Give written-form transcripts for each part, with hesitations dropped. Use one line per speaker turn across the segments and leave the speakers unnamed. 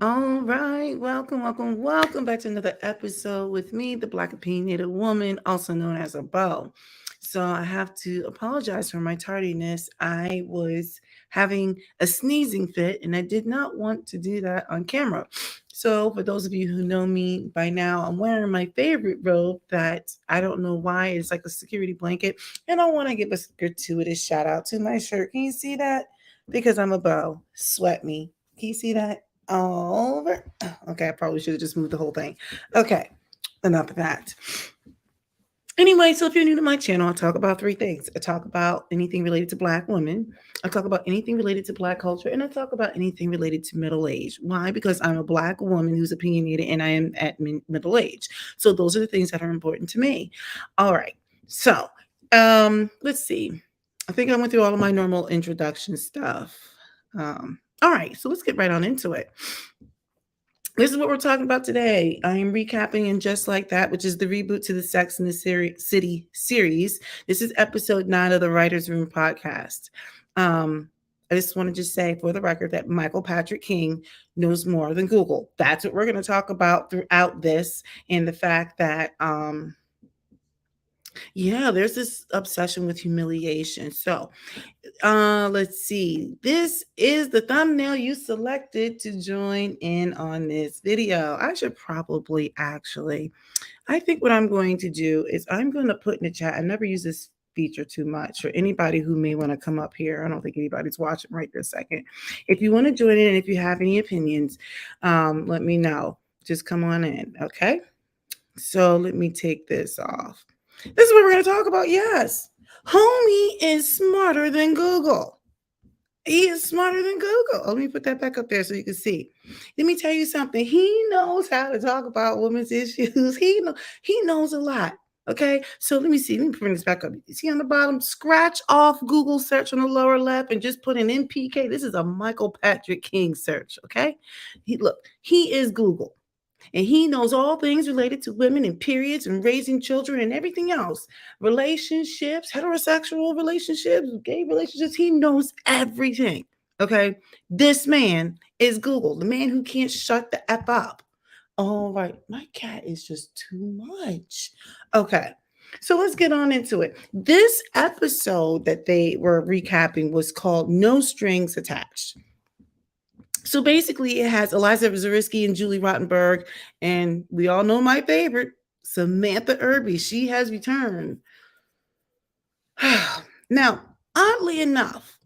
All right, welcome back to another episode with me, the Black Opinionated Woman, also known as a Bo. So I have to apologize for my tardiness. I was having a sneezing fit, and I did not want to do that on camera. So for those of you who know me by now, I'm wearing my favorite robe that I don't know why it's like a security blanket, and I want to give a gratuitous shout out to my shirt. Can you see that? Because I'm a Bo. Sweat me. Can you see that? Over. Okay, I probably should have just moved the whole thing. Okay, enough of that. Anyway, so if you're new to my channel, I talk about three things. I talk about anything related to Black women. I talk about anything related to Black culture, and I talk about anything related to middle age. Why? Because I'm a Black woman who's opinionated, and I am at middle age. So those are the things that are important to me. All right. So let's see. I think I went through all of my normal introduction stuff. All right, so let's get right on into it. This is what we're talking about today. I am recapping and Just Like That, which is the reboot to the Sex and the City series. This is episode 9 of the Writers Room podcast. I just want to just say for the record that Michael Patrick King knows more than Google. That's what we're going to talk about throughout this, and the fact that yeah, there's this obsession with humiliation. So let's see. This is the thumbnail you selected to join in on this video. I should probably actually, I think what I'm going to do is I'm going to put in the chat. I never use this feature too much for anybody who may want to come up here. I don't think anybody's watching right this second. If you want to join in and if you have any opinions, let me know. Just come on in. Okay. So let me take this off. This is what we're going to talk about. Yes. Homie is smarter than Google. He is smarter than Google. Let me put that back up there so you can see. Let me tell you something. He knows how to talk about women's issues. He knows a lot. Okay, so let me see. Let me bring this back up. You see on the bottom, scratch off Google search on the lower left and just put in NPK. This is a Michael Patrick King search. Okay, he is Google. And he knows all things related to women and periods and raising children and everything else. Relationships, heterosexual relationships, gay relationships. He knows everything. Okay. This man is Google, the man who can't shut the F up. All right. My cat is just too much. Okay. So let's get on into it. This episode that they were recapping was called No Strings Attached. So basically, it has Eliza Zariski and Julie Rottenberg, and we all know my favorite, Samantha Irby. She has returned. Now, oddly enough,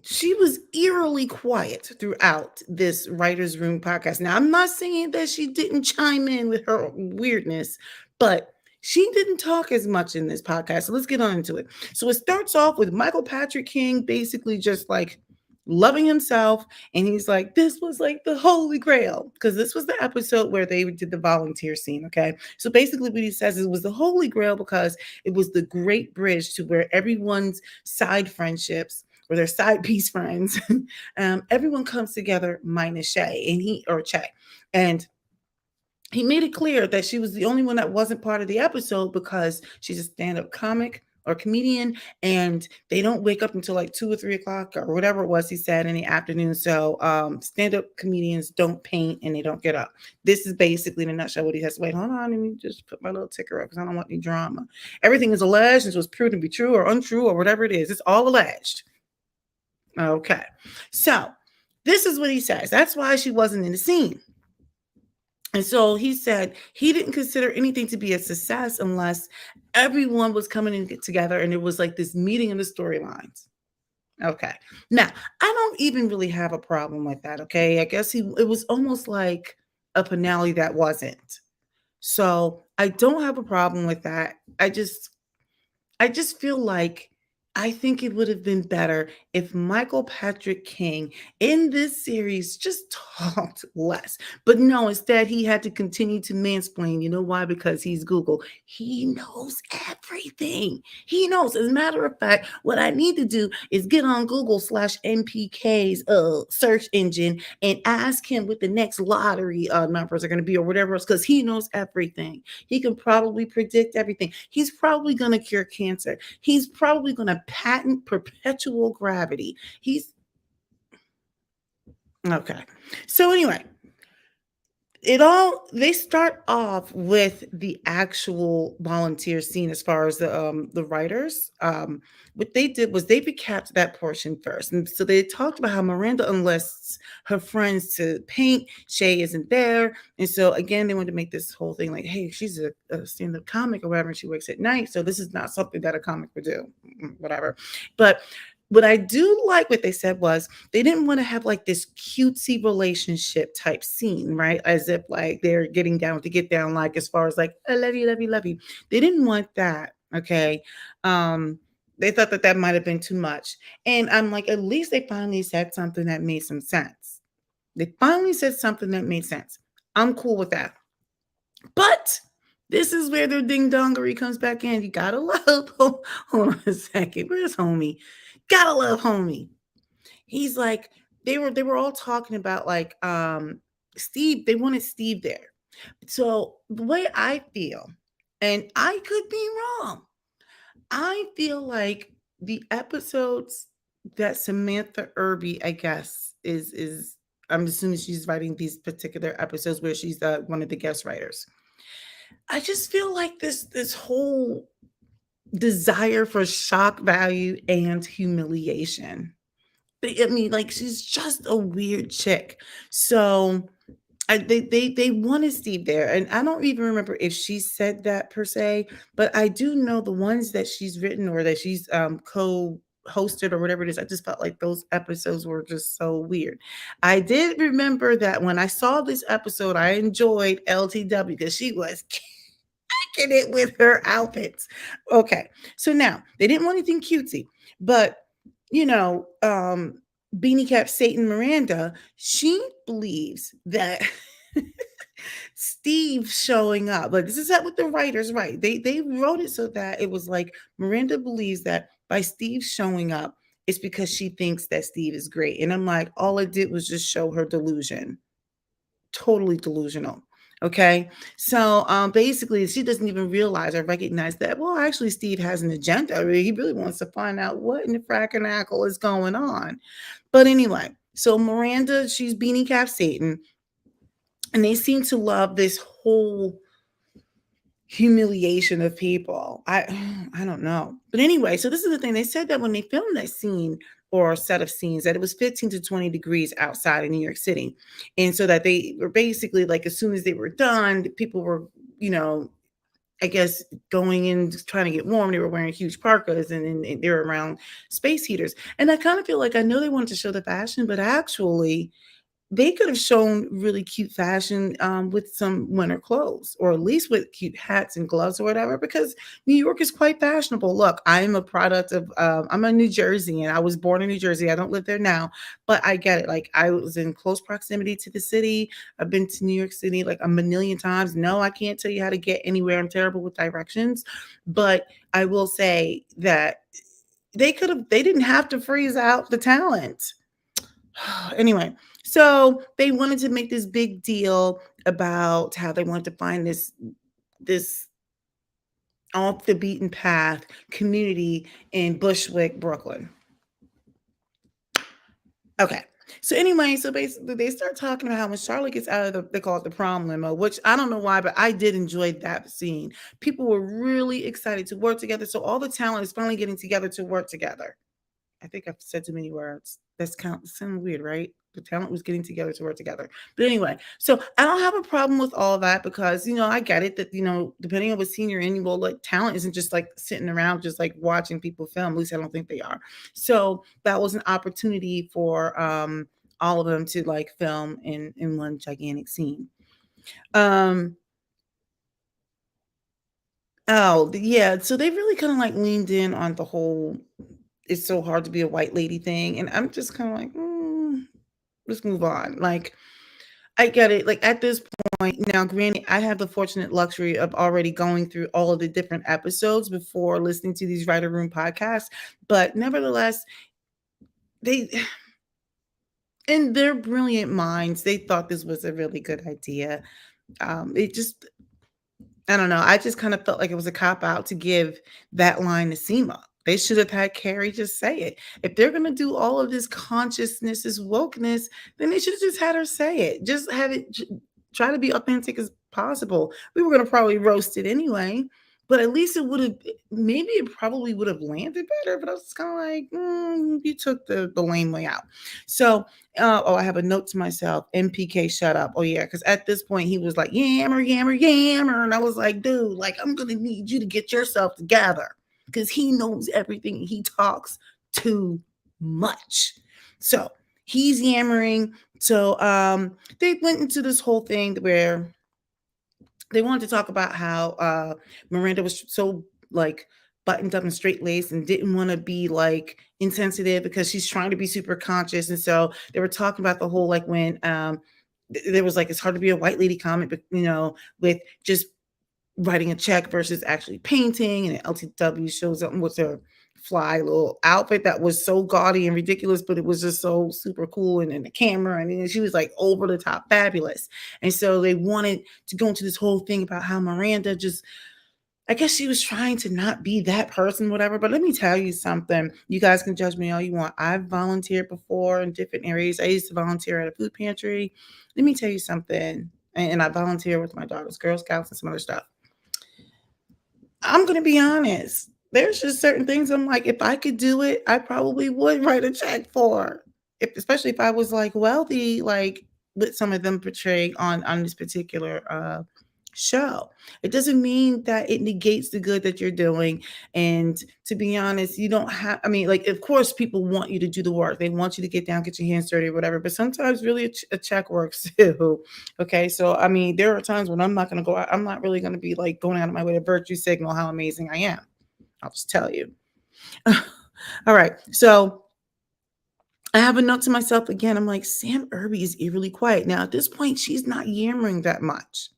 she was eerily quiet throughout this Writers Room podcast. Now, I'm not saying that she didn't chime in with her weirdness, but she didn't talk as much in this podcast. So let's get on into it. So it starts off with Michael Patrick King basically just like loving himself, and he's like, this was like the holy grail, because this was the episode where they did the volunteer scene. Okay, so basically what he says is it was the holy grail because it was the great bridge to where everyone's side friendships or their side piece friends, everyone comes together minus Shay and Che, and he made it clear that she was the only one that wasn't part of the episode because she's a stand-up comic or comedian, and they don't wake up until like 2 or 3 o'clock or whatever it was he said in the afternoon. So stand-up comedians don't paint and they don't get up. This is basically in a nutshell what he has. Wait, hold on, let me just put my little ticker up because I don't want any drama. Everything is alleged and was proved to be true or untrue or whatever it is. It's all alleged. Okay, so this is what he says. That's why she wasn't in the scene. And so he said he didn't consider anything to be a success unless everyone was coming in together and it was like this meeting of the storylines. Okay. Now, I don't even really have a problem with that. Okay. I guess it was almost like a finale that wasn't. So I don't have a problem with that. I just feel like I think it would have been better if Michael Patrick King in this series just talked less. But no, instead he had to continue to mansplain. You know why? Because he's Google. He knows everything. He knows. As a matter of fact, what I need to do is get on Google/NPK's search engine and ask him what the next lottery numbers are going to be or whatever else, because he knows everything. He can probably predict everything. He's probably going to cure cancer. He's probably going to patent perpetual gravity. He's okay. So anyway, They start off with the actual volunteer scene as far as the writers. What they did was they recapped that portion first, and so they talked about how Miranda enlists her friends to paint. Shay isn't there, and so again they wanted to make this whole thing like, hey, she's a stand-up comic or whatever, and she works at night, so this is not something that a comic would do, whatever. But what I do like what they said was they didn't want to have like this cutesy relationship type scene, right? As if like they're getting down to get down, like as far as like, I love you, love you, love you. They didn't want that. Okay. They thought that that might have been too much. And I'm like, at least they finally said something that made some sense. They finally said something that made sense. I'm cool with that. But this is where their ding dongery comes back in. You gotta love. Hold on a second. Where's homie? Gotta love homie. He's like, they were all talking about like Steve, they wanted Steve there. So the way I feel, and I could be wrong, I feel like the episodes that Samantha Irby, I guess, is I'm assuming she's writing these particular episodes where she's one of the guest writers. I just feel like this whole desire for shock value and humiliation. I mean, like she's just a weird chick. So they wanted Steve there, and I don't even remember if she said that per se, but I do know the ones that she's written or that she's co-hosted or whatever it is. I just felt like those episodes were just so weird. I did remember that when I saw this episode, I enjoyed LTW because she was kicking it with her outfits. Okay, so now they didn't want anything cutesy, but you know, Beanie Cap Satan Miranda, she believes that Steve showing up, like this is what the writers write. They wrote it so that it was like Miranda believes that by Steve showing up, it's because she thinks that Steve is great. And I'm like, all it did was just show her delusion. Totally delusional. Okay. So basically she doesn't even realize or recognize that, well, actually Steve has an agenda. I mean, he really wants to find out what in the fracking is going on. But anyway, so Miranda, she's Beanie Cap Satan, and they seem to love this whole humiliation of people. I don't know. But anyway, so this is the thing. They said that when they filmed that scene or set of scenes that it was 15 to 20 degrees outside in New York City. And so that they were basically like as soon as they were done, people were, you know, I guess going in just trying to get warm. They were wearing huge parkas and they were around space heaters. And I kind of feel like I know they wanted to show the fashion, but actually they could have shown really cute fashion with some winter clothes or at least with cute hats and gloves or whatever because New York is quite fashionable. Look, I am a product of I'm a New Jersey and I was born in New Jersey. I don't live there now, but I get it. Like I was in close proximity to the city. I've been to New York City like a million times. No, I can't tell you how to get anywhere. I'm terrible with directions, but I will say that they didn't have to freeze out the talent. Anyway, so they wanted to make this big deal about how they wanted to find this off the beaten path community in Bushwick, Brooklyn. Okay. So anyway, so basically they start talking about how when Charlotte gets out of they call it the prom limo, which I don't know why, but I did enjoy that scene. People were really excited to work together. So all the talent is finally getting together to work together. I think I've said too many words. That's kind of sound weird, right? The talent was getting together to work together. But anyway, so I don't have a problem with all that because I get it that depending on what scene you're in, well, like talent isn't just like sitting around just like watching people film. At least I don't think they are. So that was an opportunity for all of them to like film in one gigantic scene. Um yeah, so they really kind of like leaned in on the whole it's so hard to be a white lady thing. And I'm just kind of like, let's move on. Like, I get it. Like at this point, now, granted, I have the fortunate luxury of already going through all of the different episodes before listening to these writer room podcasts. But nevertheless, they, in their brilliant minds, they thought this was a really good idea. It just, I don't know. I just kind of felt like it was a cop out to give that line to Seema. They should have had Carrie just say it. If they're going to do all of this consciousness, this wokeness, then they should have just had her say it. Just have it. try to be authentic as possible. We were gonna probably roast it anyway, but at least it would have, maybe it probably would have landed better. But I was kind of like, you took the lame way out. So, oh, I have a note to myself: MPK, shut up. Oh yeah, because at this point he was like yammer, yammer, yammer, and I was like, dude, like I'm gonna need you to get yourself together because he knows everything. He talks too much. So he's yammering. So they went into this whole thing where they wanted to talk about how Miranda was so like buttoned up and straight laced and didn't want to be like insensitive because she's trying to be super conscious. And so they were talking about the whole like when there was like it's hard to be a white lady comment, but with just writing a check versus actually painting. And LTW shows up with a fly little outfit that was so gaudy and ridiculous, but it was just so super cool. And then the camera, and then she was like over the top fabulous. And so they wanted to go into this whole thing about how Miranda just, I guess she was trying to not be that person, whatever. But let me tell you something. You guys can judge me all you want. I've volunteered before in different areas. I used to volunteer at a food pantry. Let me tell you something. And I volunteer with my daughter's Girl Scouts and some other stuff. I'm gonna be honest. There's just certain things I'm like, if I could do it, I probably would write a check for. If especially if I was like wealthy, like what some of them portray on this particular show. It doesn't mean that it negates the good that you're doing. And to be honest, you don't have, I mean, like, of course, people want you to do the work. They want you to get down, get your hands dirty or whatever. But sometimes really a check works too. Okay. So, I mean, there are times when I'm not going to go out. I'm not really going to be like going out of my way to virtue signal how amazing I am. I'll just tell you. All right. So, I have a note to myself again. I'm like, Sam Irby is eerily quiet. Now, at this point, she's not yammering that much.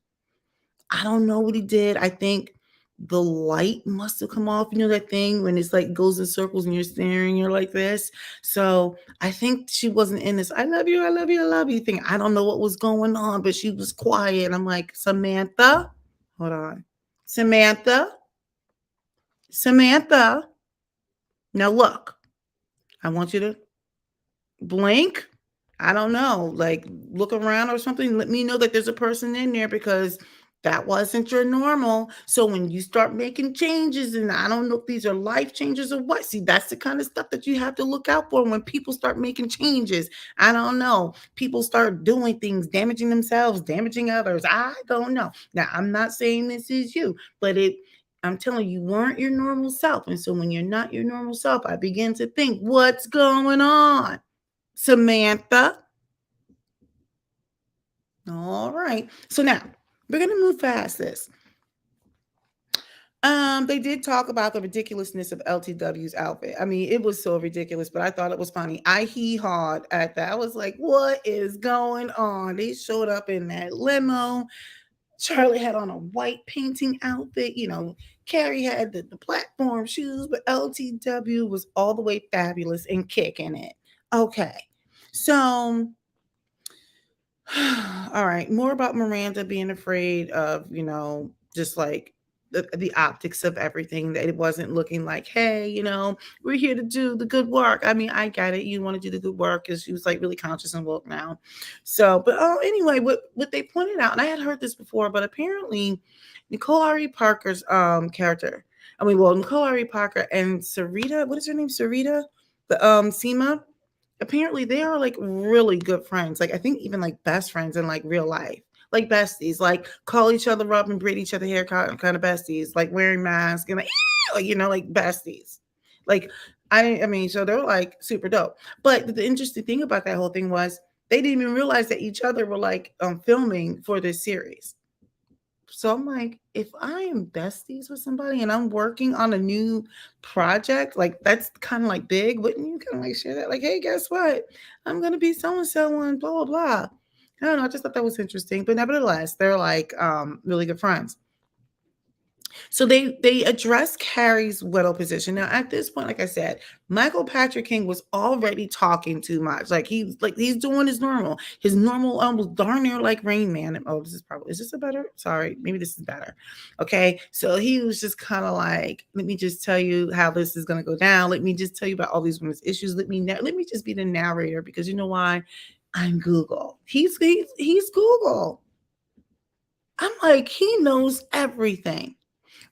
I don't know what he did. I think the light must have come off. You know that thing when it's like goes in circles and you're staring, you're like this. So I think she wasn't in this I love you, I love you, I love you thing. I don't know what was going on, but she was quiet. I'm like, Samantha, hold on. Samantha, Samantha. Now look, I want you to blink. I don't know, like look around or something. Let me know that there's a person in there because that wasn't your normal. So when you start making changes, and I don't know if these are life changes or what, see, that's the kind of stuff that you have to look out for when people start making changes. I don't know. People start doing things, damaging themselves, damaging others. I don't know. Now, I'm not saying this is you, but I'm telling you, weren't your normal self. And so when you're not your normal self, I begin to think, what's going on? Samantha. All right. So now we're going to move past this. They did talk about the ridiculousness of LTW's outfit. I mean, it was so ridiculous, but I thought it was funny. I hee-hawed at that. I was like, what is going on? They showed up in that limo. Charlie had on a white painting outfit. Carrie had the platform shoes, but LTW was all the way fabulous and kicking it. Okay. So all right, more about Miranda being afraid of, just like the optics of everything, that it wasn't looking like, hey, we're here to do the good work. I mean, I get it. You want to do the good work because she was like really conscious and woke now. So, but anyway, what they pointed out, and I had heard this before, but apparently Nicole Ari Parker's character, Nicole Ari Parker and Sarita, what is her name? Sarita? The Seema, apparently they are like really good friends. Like I think even like best friends in like real life. Like besties, like call each other up and braid each other hair kind of besties, like wearing masks and like, like besties. Like I mean, so they're like super dope. But the interesting thing about that whole thing was they didn't even realize that each other were like filming for this series. So I'm like, if I am besties with somebody and I'm working on a new project, like that's kind of like big, wouldn't you kind of like share that? Like, hey, guess what? I'm gonna be so and so and blah blah blah. I don't know. I just thought that was interesting. But nevertheless, they're like really good friends. So they address Carrie's widow position. Now, at this point, like I said, Michael Patrick King was already talking too much. He's doing his normal, almost darn near like Rain Man. Oh, is this a better? Sorry, maybe this is better. Okay, so he was just kind of like, let me just tell you how this is gonna go down. Let me just tell you about all these women's issues. Let me just be the narrator because you know why? I'm Google. He's Google. I'm like, he knows everything.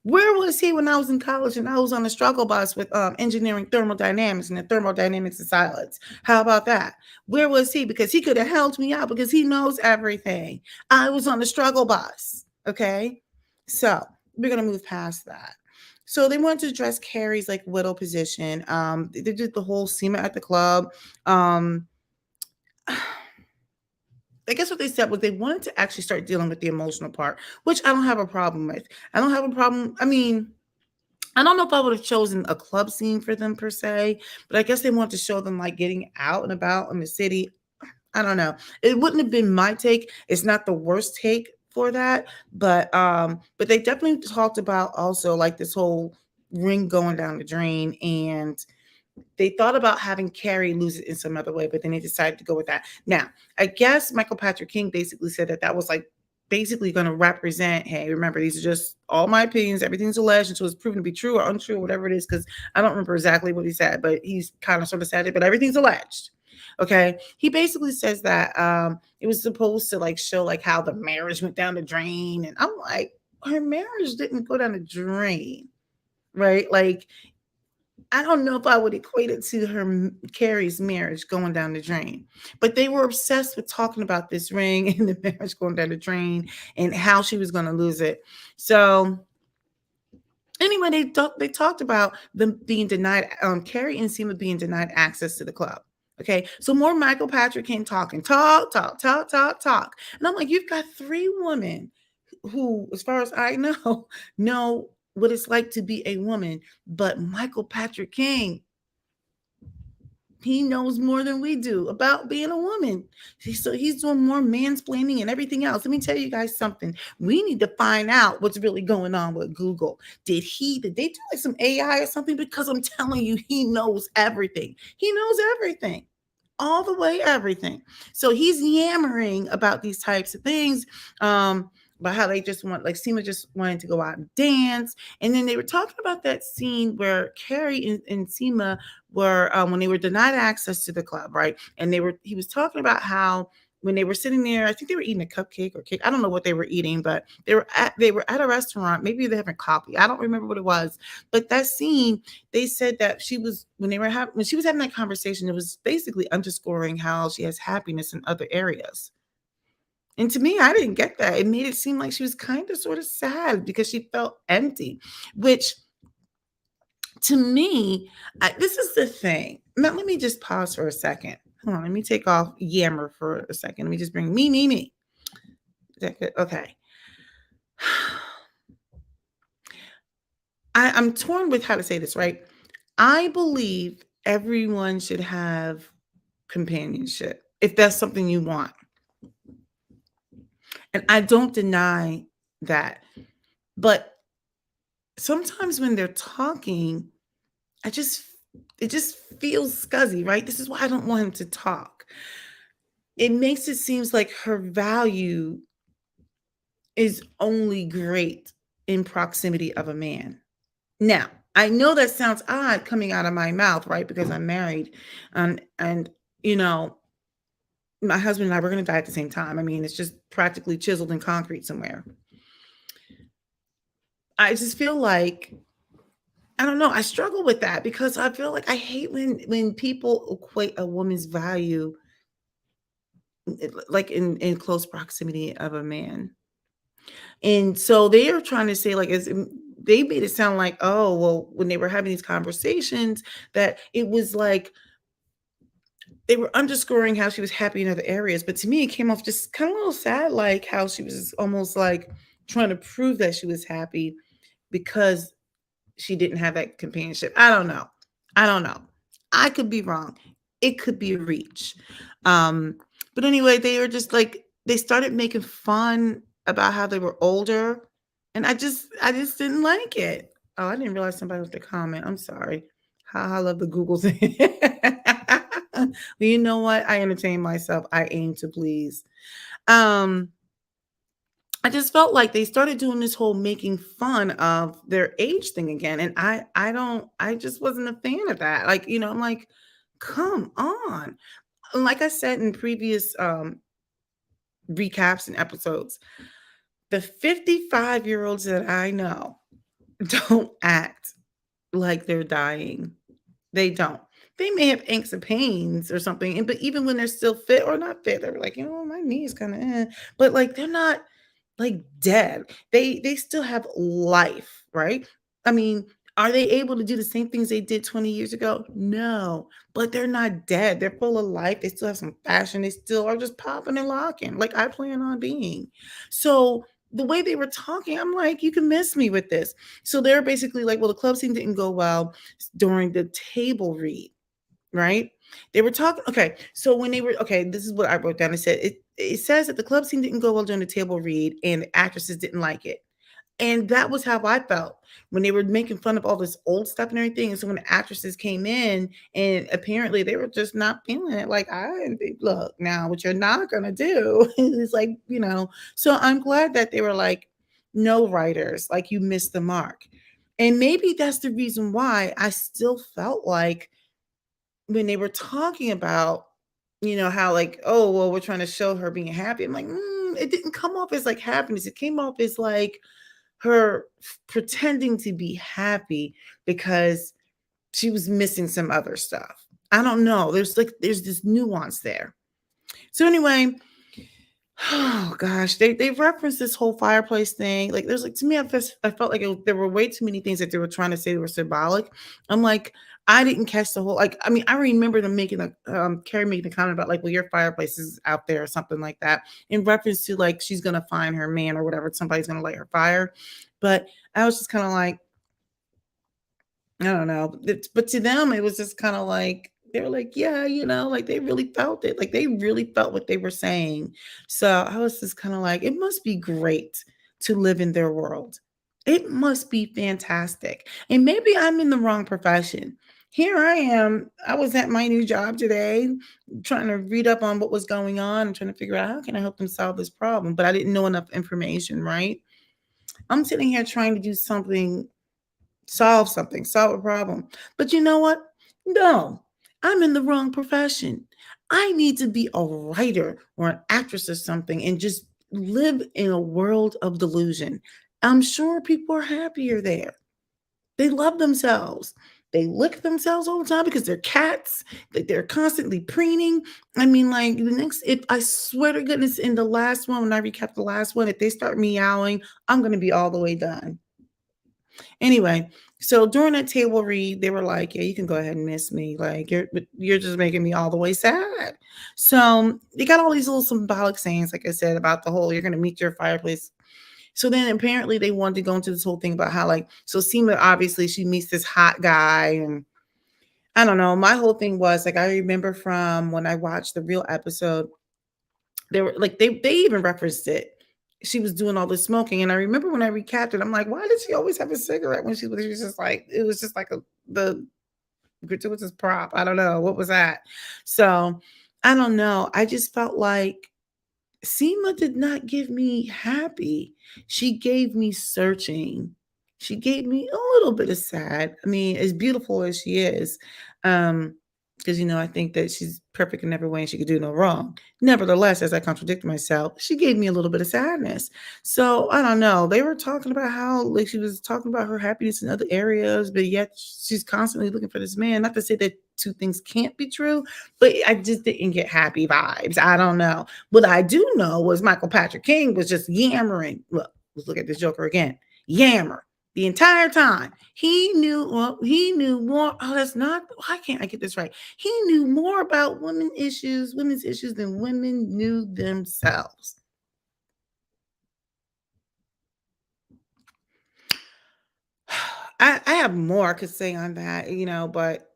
Where was he when I was in college and I was on the struggle bus with engineering thermodynamics and the thermodynamics of silence? How about that? Where was he? Because he could have helped me out because he knows everything. I was on the struggle bus. Okay. So we're going to move past that. So they wanted to address Carrie's like widow position. They did the whole SEMA at the club. Um, I guess what they said was they wanted to actually start dealing with the emotional part, which I don't have a problem with. I don't have a problem. I mean, I don't know if I would have chosen a club scene for them per se, but I guess they want to show them like getting out and about in the city. I don't know. It wouldn't have been my take. It's not the worst take for that, but they definitely talked about also like this whole ring going down the drain, and they thought about having Carrie lose it in some other way, but then they decided to go with that. Now, I guess Michael Patrick King basically said that that was like basically going to represent, hey, remember, these are just all my opinions. Everything's alleged until it's proven to be true or untrue, or whatever it is, because I don't remember exactly what he said, but he's kind of sort of said it, but everything's alleged. Okay. He basically says that it was supposed to like show like how the marriage went down the drain. And I'm like, her marriage didn't go down the drain, right? Like, I don't know if I would equate it to Carrie's marriage going down the drain, but they were obsessed with talking about this ring and the marriage going down the drain and how she was going to lose it. So anyway, they talked about them being denied, Carrie and Seema being denied access to the club. Okay, so more Michael Patrick King talking, talk, and I'm like, you've got three women who, as far as I know, know what it's like to be a woman, but Michael Patrick King, he knows more than we do about being a woman. So he's doing more mansplaining and everything else. Let me tell you guys something. We need to find out what's really going on with Google. Did they do like some AI or something? Because I'm telling you, he knows everything. He knows everything. All the way everything. So he's yammering about these types of things. About how they just want, like Seema just wanted to go out and dance. And then they were talking about that scene where Carrie and Seema were when they were denied access to the club, right? And he was talking about how when they were sitting there, I think they were eating a cupcake or cake. I don't know what they were eating, but they were at a restaurant. Maybe they're having coffee. I don't remember what it was. But that scene, they said that she was when she was having that conversation, it was basically underscoring how she has happiness in other areas. And to me, I didn't get that. It made it seem like she was kind of sort of sad because she felt empty, which to me, this is the thing. Now, let me just pause for a second. Hold on, let me take off yammer for a second. Let me just bring me. Is that good? Okay. I'm torn with how to say this, right? I believe everyone should have companionship if that's something you want. And I don't deny that. But sometimes when they're talking, I just it just feels scuzzy, right? This is why I don't want him to talk. It makes it seems like her value is only great in proximity of a man. Now, I know that sounds odd coming out of my mouth, right? Because I'm married, and you know, my husband and I were going to die at the same time. I mean, it's just practically chiseled in concrete somewhere. I just feel like I don't know. I struggle with that because I feel like I hate when people equate a woman's value like in close proximity of a man. And so they are trying to say, like, they made it sound like, oh, well, when they were having these conversations, that it was like they were underscoring how she was happy in other areas. But to me, it came off just kind of a little sad, like how she was almost like trying to prove that she was happy because she didn't have that companionship. I don't know. I don't know. I could be wrong. It could be a reach. Um, but anyway, they were just like they started making fun about how they were older, and I just didn't like it. Oh, I didn't realize somebody was the comment. I'm sorry. How I love the Google thing. Well, you know what? I entertain myself. I aim to please. Um, I just felt like they started doing this whole making fun of their age thing again, and I just wasn't a fan of that. Like, I'm like, come on. Like I said in previous recaps and episodes, The 55-year-olds that I know don't act like they're dying. They don't. They may have aches and pains or something, and but even when they're still fit or not fit, they're like, my knee is kind of, but like they're not like dead. They still have life, right? I mean, are they able to do the same things they did 20 years ago? No, but they're not dead. They're full of life. They still have some fashion. They still are just popping and locking, like I plan on being. So the way they were talking, I'm like, you can miss me with this. So they're basically like, well, the club scene didn't go well during the table read, right? They were talking. Okay, so when they were okay, this is what I wrote down. It said it says that the club scene didn't go well during the table read, and the actresses didn't like it. And that was how I felt when they were making fun of all this old stuff and everything. And so when the actresses came in, and apparently they were just not feeling it. Like, look, now what you're not gonna do is like, So I'm glad that they were like, no writers, like you missed the mark. And maybe that's the reason why I still felt like when they were talking about, how like, oh, well, we're trying to show her being happy. I'm like, it didn't come off as like happiness. It came off as like her pretending to be happy because she was missing some other stuff. I don't know. There's this nuance there. So anyway, oh gosh, they referenced this whole fireplace thing. Like, there's like to me, I felt like there were way too many things that they were trying to say that were symbolic. I'm like, I didn't catch the whole. Like, I mean, I remember them making Carrie making a comment about like, well, your fireplace is out there or something like that, in reference to like she's gonna find her man or whatever. Somebody's gonna light her fire, but I was just kind of like, I don't know. But to them, it was just kind of like they were like, yeah, like they really felt it. Like they really felt what they were saying. So I was just kind of like, it must be great to live in their world. It must be fantastic. And maybe I'm in the wrong profession. Here I am. I was at my new job today, trying to read up on what was going on and trying to figure out how can I help them solve this problem. But I didn't know enough information, right? I'm sitting here trying to do something, solve something, solve a problem. But you know what? No, I'm in the wrong profession. I need to be a writer or an actress or something and just live in a world of delusion. I'm sure people are happier there. They love themselves. They lick themselves all the time because they're cats. That they're constantly preening. I mean, like the next, if I swear to goodness, in the last one, when I recap the last one, if they start meowing, I'm going to be all the way done. Anyway, so during that table read, they were like, "Yeah, you can go ahead and miss me. Like you're just making me all the way sad." So they got all these little symbolic sayings, like I said, about the whole "you're gonna meet your fireplace." So then apparently they wanted to go into this whole thing about how like so Seema obviously she meets this hot guy and I don't know. My whole thing was like I remember from when I watched the real episode, they were like they even referenced it. She was doing all this smoking, and I remember when I recapped it, I'm like, why did she always have a cigarette when she was just like it was just like the gratuitous prop. I don't know what was that. So I don't know. I just felt like Seema did not give me happy. She gave me searching. She gave me a little bit of sad. I mean, as beautiful as she is, because I think that she's perfect in every way and she could do no wrong. Nevertheless, as I contradict myself, she gave me a little bit of sadness. So I don't know. They were talking about how like she was talking about her happiness in other areas, but yet she's constantly looking for this man. Not to say that two things can't be true, but I just didn't get happy vibes. I don't know. What I do know was Michael Patrick King was just yammering. Look, let's look at this Joker again. Yammer the entire time. He knew more. Oh, that's not, why can't I get this right? He knew more about women's issues than women knew themselves. I have more I could say on that, but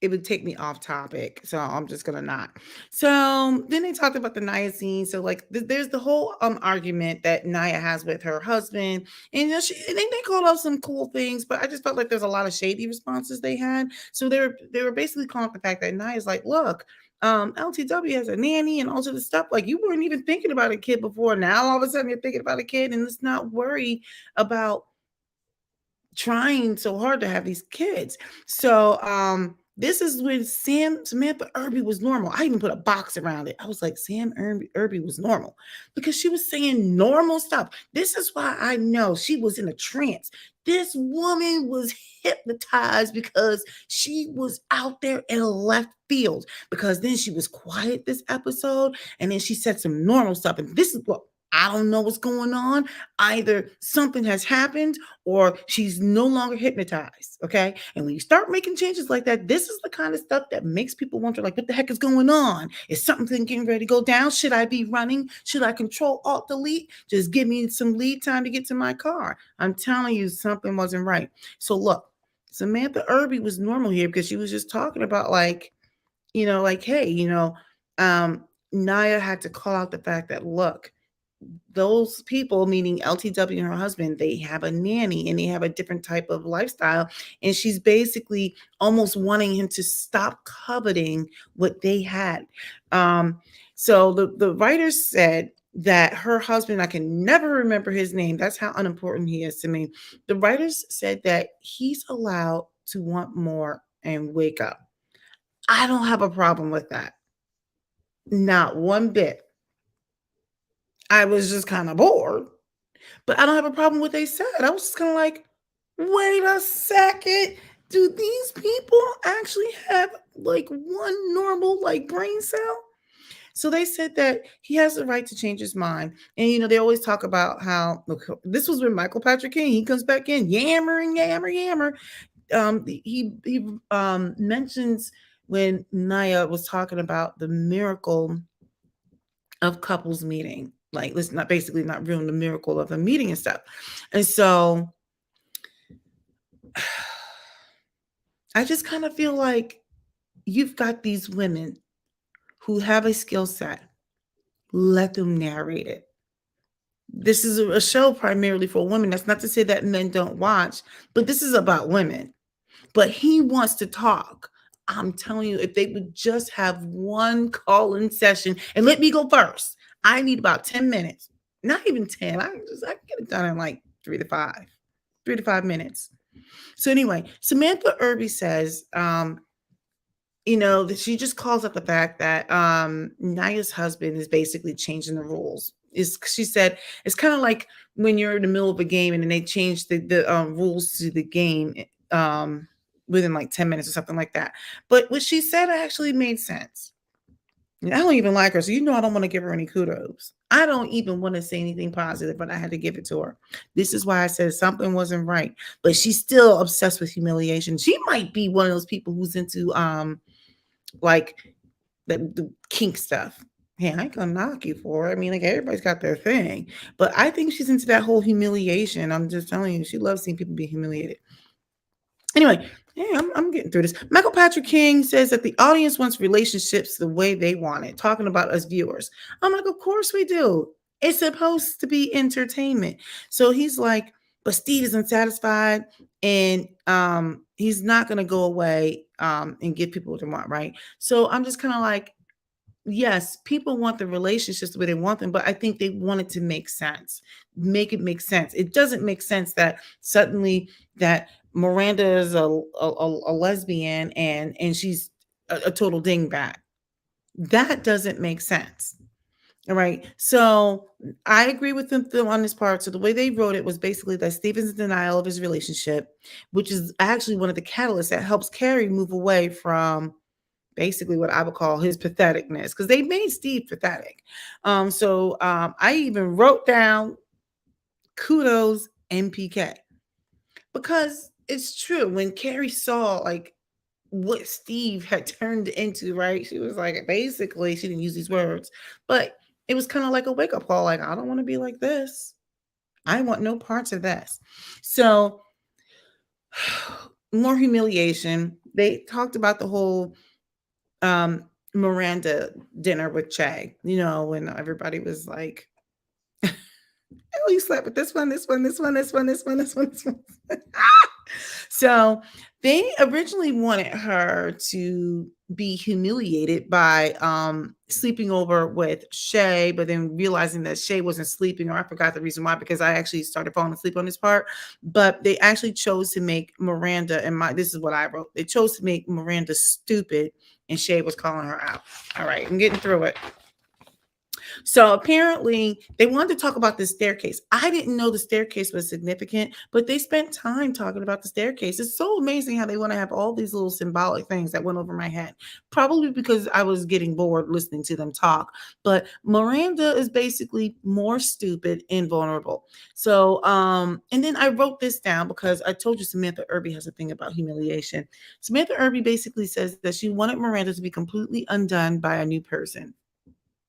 it would take me off topic. So I'm just gonna not. So then they talked about the Naya scene. So like there's the whole argument that Naya has with her husband. And they called out some cool things, but I just felt like there's a lot of shady responses they had. So they were basically calling out the fact that Naya's like, look, LTW has a nanny and all sorts of stuff. Like you weren't even thinking about a kid before. Now all of a sudden you're thinking about a kid, and let's not worry about trying so hard to have these kids. So This is when Samantha Irby was normal. I even put a box around it. I was like, Irby was normal because she was saying normal stuff. This is why I know she was in a trance. This woman was hypnotized because she was out there in left field. Because then she was quiet this episode, and then she said some normal stuff. And this is what I don't know what's going on. Either something has happened or she's no longer hypnotized. Okay. And when you start making changes like that, this is the kind of stuff that makes people wonder, like, what the heck is going on? Is something getting ready to go down? Should I be running? Should I control alt delete? Just give me some lead time to get to my car. I'm telling you, something wasn't right. So look, Samantha Irby was normal here because she was just talking about, like, like, hey, Naya had to call out the fact that, look, those people, meaning LTW and her husband, they have a nanny and they have a different type of lifestyle. And she's basically almost wanting him to stop coveting what they had. So the writers said that her husband, I can never remember his name. That's how unimportant he is to me. The writers said that he's allowed to want more and wake up. I don't have a problem with that. Not one bit. I was just kind of bored, but I don't have a problem with what they said. I was just kind of like, wait a second. Do these people actually have like one normal like brain cell? So they said that he has the right to change his mind. And they always talk about how, look, this was with Michael Patrick King. He comes back in, yammering, yammer, yammer. He mentions when Naya was talking about the miracle of couples meeting. Like, let's not basically not ruin the miracle of a meeting and stuff. And so I just kind of feel like you've got these women who have a skill set. Let them narrate it. This is a show primarily for women. That's not to say that men don't watch, but this is about women. But he wants to talk. I'm telling you, if they would just have one call-in session, and let me go first. I need about 10 minutes. Not even 10. I can get it done in like 3 to 5 minutes. So anyway, Samantha Irby says, that she just calls up the fact that Naya's husband is basically changing the rules. She said it's kind of like when you're in the middle of a game and then they change the rules to the game within like 10 minutes or something like that. But what she said actually made sense. I don't even like her, so I don't want to give her any kudos. I don't even want to say anything positive, but I had to give it to her. This is why I said something wasn't right. But she's still obsessed with humiliation. She might be one of those people who's into like the kink stuff. Hey, I ain't gonna knock you for it. I mean, like, everybody's got their thing. But I think she's into that whole humiliation. I'm just telling you, she loves seeing people be humiliated. Anyway, yeah, I'm getting through this. Michael Patrick King says that the audience wants relationships the way they want it, talking about us viewers. I'm like, of course we do. It's supposed to be entertainment. So he's like, but Steve is unsatisfied and he's not going to go away and give people what they want, right? So I'm just kind of like, yes, people want the relationships the way they want them, but I think they want it to make sense. Make it make sense. It doesn't make sense that suddenly that Miranda is a lesbian and she's a total dingbat. That doesn't make sense. All right. So I agree with them on this part. So the way they wrote it was basically that Stephen's in denial of his relationship, which is actually one of the catalysts that helps Carrie move away from basically what I would call his patheticness, because they made Steve pathetic. So I even wrote down kudos NPK, because it's true. When Carrie saw like what Steve had turned into, right? She was like, basically, she didn't use these words, but it was kind of like a wake up call. Like, I don't want to be like this. I want no parts of this. So more humiliation. They talked about the whole Miranda dinner with Che, when everybody was like, oh, you slept with this one, this one, this one, this one, this one, this one, this one. So They originally wanted her to be humiliated by sleeping over with Shay, but then realizing that Shay wasn't sleeping, or I forgot the reason why, because I actually started falling asleep on this part. But they actually chose to make Miranda, and my this is what I wrote. They chose to make Miranda stupid, and Shay was calling her out. All right, I'm getting through it. So apparently they wanted to talk about the staircase. I didn't know the staircase was significant, but they spent time talking about the staircase. It's so amazing how they want to have all these little symbolic things that went over my head. Probably because I was getting bored listening to them talk. But Miranda is basically more stupid and vulnerable. So and then I wrote this down because I told you Samantha Irby has a thing about humiliation. Samantha Irby basically says that she wanted Miranda to be completely undone by a new person.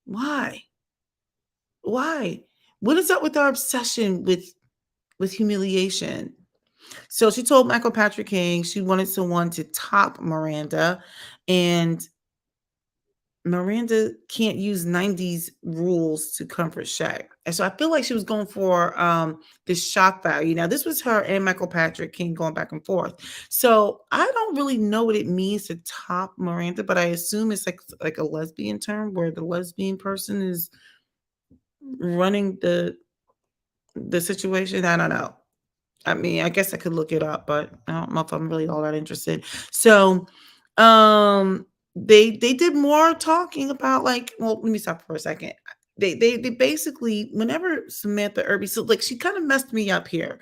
Why? Why? What is up with our obsession with humiliation? So she told Michael Patrick King she wanted someone to top Miranda, and Miranda can't use 90s rules to comfort Shaq. And so I feel like she was going for this shock value. Now, this was her and Michael Patrick King going back and forth. So I don't really know what it means to top Miranda, but I assume it's like a lesbian term where the lesbian person is running the situation. I don't know. I mean, I guess I could look it up, but I don't know if I'm really all that interested. So, they did more talking about like, well, let me stop for a second. They basically whenever Samantha Irby, so like she kind of messed me up here.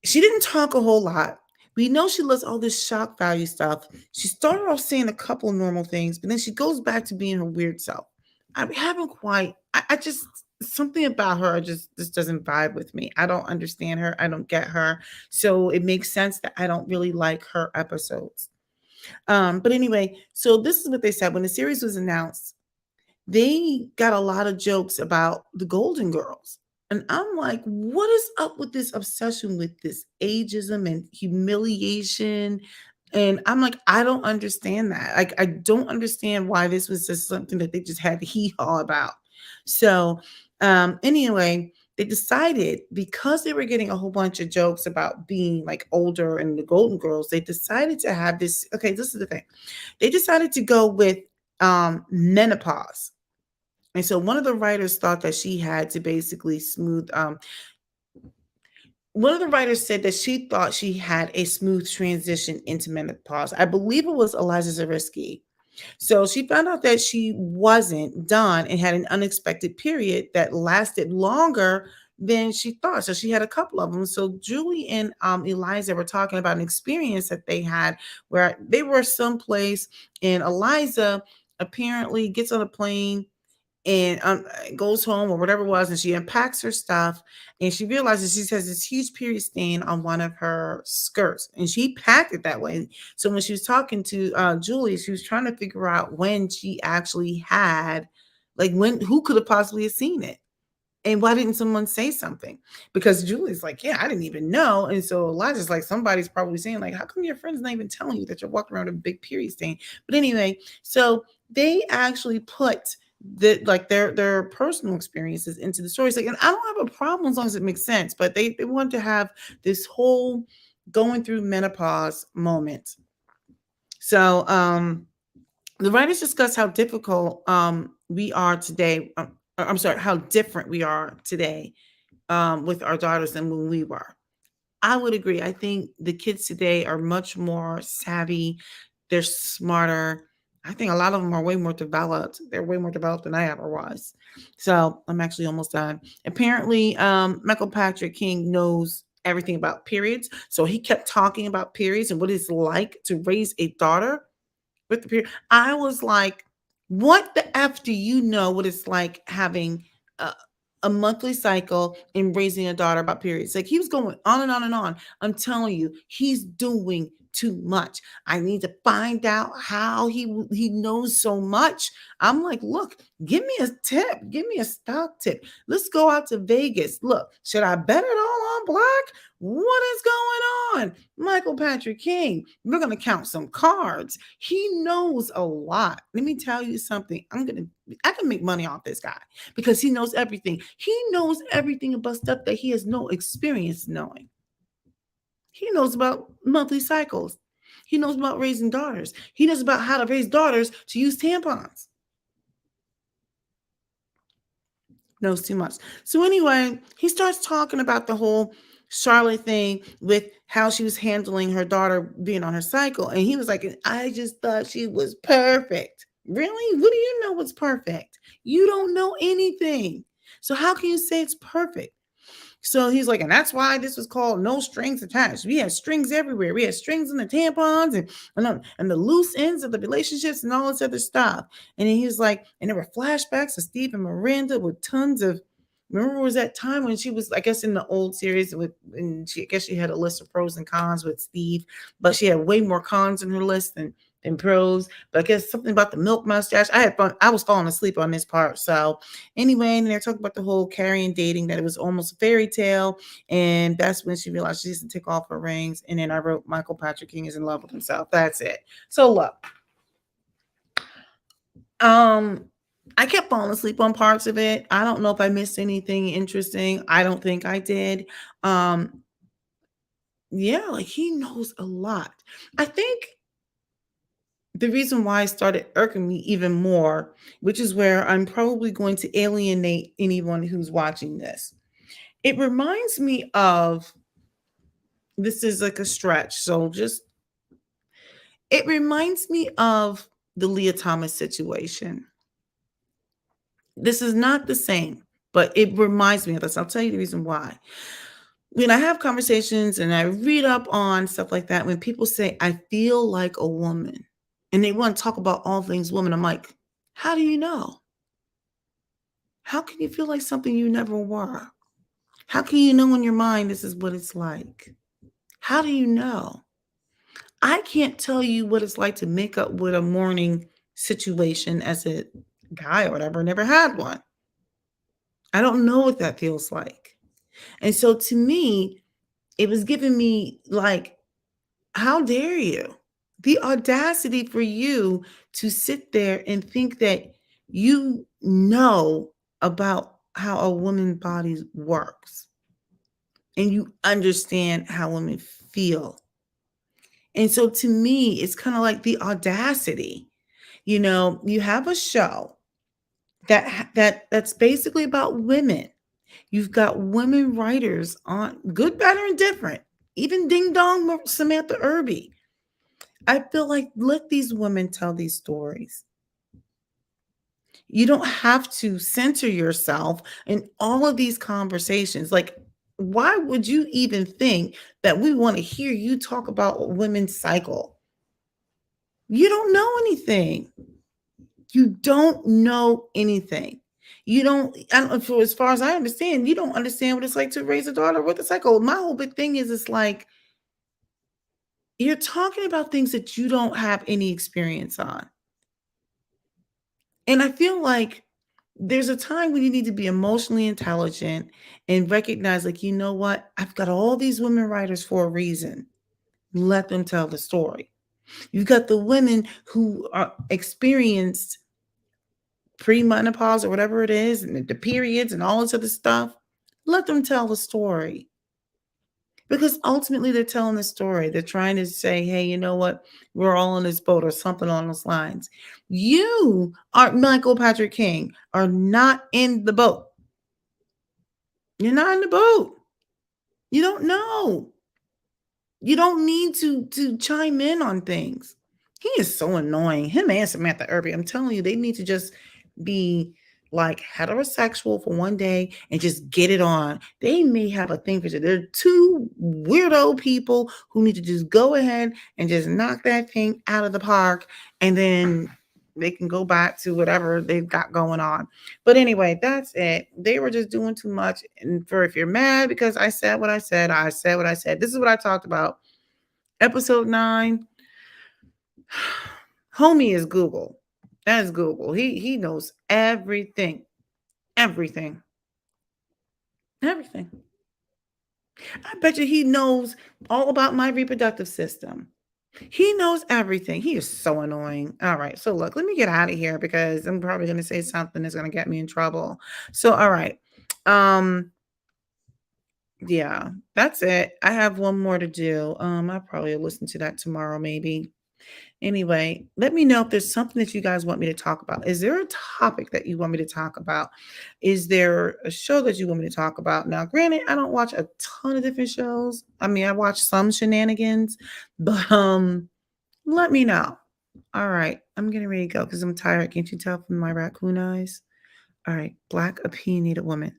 She didn't talk a whole lot. We know she loves all this shock value stuff. She started off saying a couple normal things, but then she goes back to being her weird self. I haven't quite, I just, something about her just doesn't vibe with me. I don't understand her. I don't get her. So it makes sense that I don't really like her episodes. But anyway, so this is what they said when the series was announced. They got a lot of jokes about the Golden Girls. And I'm like, what is up with this obsession with this ageism and humiliation? And I'm like, I don't understand that. Like, I don't understand why this was just something that they just had to hee haw about. So, anyway, they decided because they were getting a whole bunch of jokes about being like older and the Golden Girls, they decided to have this. Okay, this is the thing. They decided to go with menopause. And so one of the writers thought that she had to basically smooth one of the writers said that she thought she had a smooth transition into menopause. I believe it was Eliza Zarisky. So she found out that she wasn't done and had an unexpected period that lasted longer than she thought. So she had a couple of them. So Julie and Eliza were talking about an experience that they had where they were someplace and Eliza apparently gets on a plane and goes home or whatever it was, and she unpacks her stuff, and she realizes she has this huge period stain on one of her skirts, and she packed it that way. So when she was talking to Julie, she was trying to figure out when she actually had, like, when who could have possibly have seen it. And why didn't someone say something? Because Julie's like, yeah, I didn't even know. And so Elijah's like, somebody's probably saying, like, how come your friend's not even telling you that you're walking around with a big period stain? But anyway, so they actually put their personal experiences into the stories. Like, and I don't have a problem as long as it makes sense, but they wanted to have this whole going through menopause moment. So the writers discuss how difficult we are today. I'm sorry, how different we are today with our daughters than when we were. I would agree. I think the kids today are much more savvy. They're smarter. I think a lot of them are way more developed. They're way more developed than I ever was. So I'm actually almost done. Apparently, Michael Patrick King knows everything about periods. So he kept talking about periods and what it's like to raise a daughter with the period. I was like, what the F do you know what it's like having a, a monthly cycle and raising a daughter about periods? Like he was going on and on and on. I'm telling you, he's doing too much. I need to find out how he knows so much. I'm like, look, give me a tip. Give me a stock tip. Let's go out to Vegas. Look, should I bet it all on black? What is going on? Michael Patrick King. We're going to count some cards. He knows a lot. Let me tell you something. I can make money off this guy because he knows everything. He knows everything about stuff that he has no experience knowing. He knows about monthly cycles. He knows about raising daughters. He knows about how to raise daughters to use tampons. Knows too much. So anyway, he starts talking about the whole Charlotte thing with how she was handling her daughter being on her cycle. And he was like, I just thought she was perfect. Really? What do you know what's perfect? You don't know anything. So how can you say it's perfect? So he's like, and that's why this was called no strings attached. We had strings everywhere. We had strings in the tampons and the loose ends of the relationships and all this other stuff. And then he was like, and there were flashbacks of Steve and Miranda with tons of. Remember, was that time when she was, I guess, in the old series with, and she, I guess she had a list of pros and cons with Steve, but she had way more cons in her list than pros. But I guess something about the milk mustache. I had fun. I was falling asleep on this part, so anyway, and they're talking about the whole carrying dating, that it was almost a fairy tale. And that's when she realized she needs to take off her rings. And then I wrote Michael Patrick King is in love with himself. That's it. So look, um, I kept falling asleep on parts of it. I don't know if I missed anything interesting. I don't think I did. Um, yeah, like he knows a lot. I think the reason why it started irking me even more, which is where I'm probably going to alienate anyone who's watching this. It reminds me of, this is like a stretch, so just, it reminds me of the Leah Thomas situation. This is not the same, but it reminds me of this. I'll tell you the reason why. When I have conversations and I read up on stuff like that, when people say, I feel like a woman, and they want to talk about all things women, I'm like, how do you know? How can you feel like something you never were? How can you know in your mind this is what it's like? How do you know? I can't tell you what it's like to make up with a morning situation as a guy or whatever. Never had one. I don't know what that feels like. And so to me, it was giving me like, how dare you? The audacity for you to sit there and think that you know about how a woman's body works and you understand how women feel. And so to me, it's kind of like the audacity. You have a show that's basically about women. You've got women writers on good, better, and different. Even Ding Dong Samantha Irby. I feel like let these women tell these stories. You don't have to censor yourself in all of these conversations. Like, why would you even think that we want to hear you talk about a women's cycle? You don't know anything. You don't know anything. You don't, I don't, for as far as I understand, you don't understand what it's like to raise a daughter with a cycle. My whole big thing is it's like you're talking about things that you don't have any experience on. And I feel like there's a time when you need to be emotionally intelligent and recognize, like, you know what? I've got all these women writers for a reason. Let them tell the story. You've got the women who are experienced premenopause or whatever it is, and the periods and all this other stuff. Let them tell the story. Because ultimately they're telling the story. They're trying to say, hey, you know what? We're all in this boat or something on those lines. You are Michael Patrick King, are not in the boat. You're not in the boat. You don't know. You don't need to chime in on things. He is so annoying. Him and Samantha Irby. I'm telling you, they need to just be like heterosexual for one day and just get it on. They may have a thing for you. They're two weirdo people who need to just go ahead and just knock that thing out of the park, and then they can go back to whatever they've got going on. But anyway, that's it. They were just doing too much. And for if you're mad because I said what I said, I said what I said. This is what I talked about. Episode 9. Homie is Google. That is Google. He knows everything. Everything. Everything. I bet you he knows all about my reproductive system. He knows everything. He is so annoying. All right. So look, let me get out of here because I'm probably going to say something that's going to get me in trouble. So all right. Um Yeah, that's it. I have one more to do. I'll probably listen to that tomorrow, maybe. Anyway, let me know if there's something that you guys want me to talk about. Is there a topic that you want me to talk about? Is there a show that you want me to talk about? Now, granted, I don't watch a ton of different shows. I mean, I watch some shenanigans, but let me know. All right, I'm getting ready to go because I'm tired. Can't you tell from my raccoon eyes? All right, Black opinionated woman